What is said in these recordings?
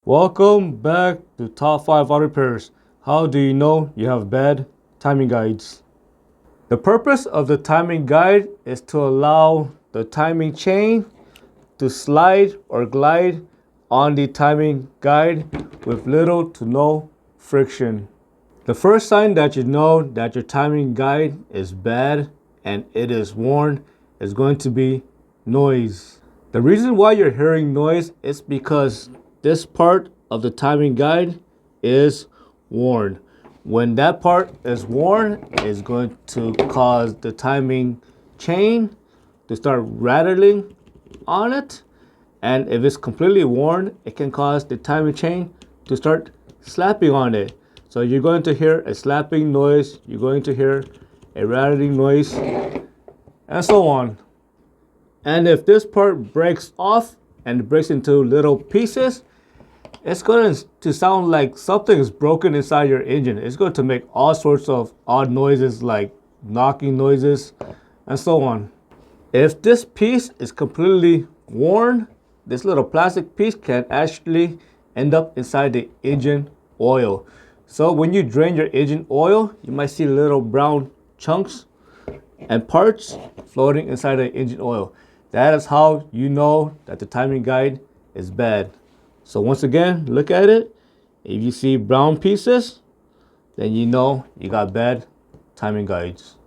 Welcome back to Top 5 Auto Repairs. How do you know you have bad timing guides? The purpose of the timing guide is to allow the timing chain to slide or glide on the timing guide with little to no friction. The first sign that you know that your timing guide is bad and it is worn is going to be noise. The reason why you're hearing noise is because this part of the timing guide is worn. When that part is worn, it's going to cause the timing chain to start rattling on it. And if it's completely worn, it can cause the timing chain to start slapping on it. So you're going to hear a slapping noise, you're going to hear a rattling noise, and so on. And if this part breaks off and breaks into little pieces, it's going to sound like something is broken inside your engine. It's going to make all sorts of odd noises like knocking noises and so on. If this piece is completely worn, this little plastic piece can actually end up inside the engine oil. So when you drain your engine oil, you might see little brown chunks and parts floating inside the engine oil. That is how you know that the timing guide is bad. So once again, look at it. If you see brown pieces, then you know you got bad timing guides.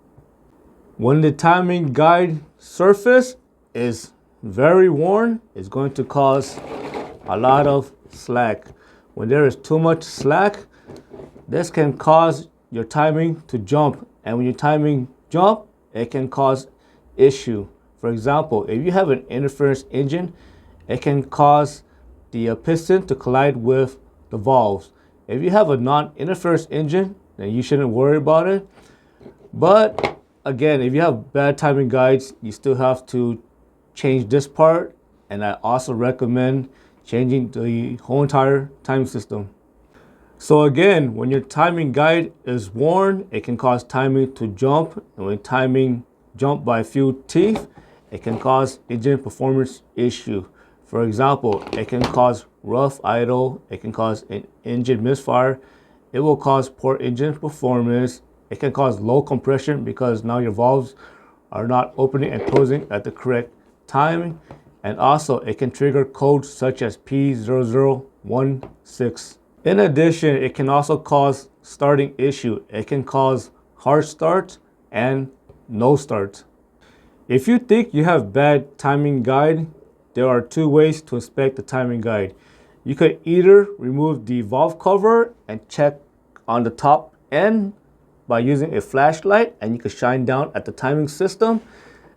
When the timing guide surface is very worn, it's going to cause a lot of slack. When there is too much slack, this can cause your timing to jump. And when your timing jump, it can cause issue. For example, if you have an interference engine, it can cause the piston to collide with the valves. If you have a non-interference engine, then you shouldn't worry about it. But again, if you have bad timing guides, you still have to change this part. And I also recommend changing the whole entire timing system. So again, when your timing guide is worn, it can cause timing to jump. And when timing jump by a few teeth, it can cause engine performance issue. For example, it can cause rough idle, it can cause an engine misfire, it will cause poor engine performance, it can cause low compression because now your valves are not opening and closing at the correct timing, and also it can trigger codes such as P0016. In addition, it can also cause starting issue. It can cause hard start and no start. If you think you have bad timing guide, there are two ways to inspect the timing guide. You could either remove the valve cover and check on the top end by using a flashlight, and you can shine down at the timing system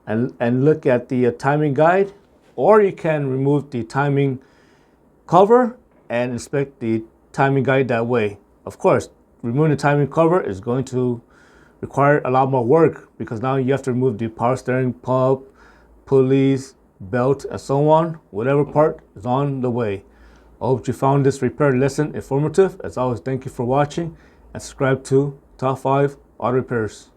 and look at the timing guide, or you can remove the timing cover and inspect the timing guide that way. Of course, removing the timing cover is going to require a lot more work because now you have to remove the power steering pump, pulleys, belt, and so on. Whatever part is on the way. I hope you found this repair lesson informative. As always, thank you for watching and subscribe to Top 5 Auto Repairs.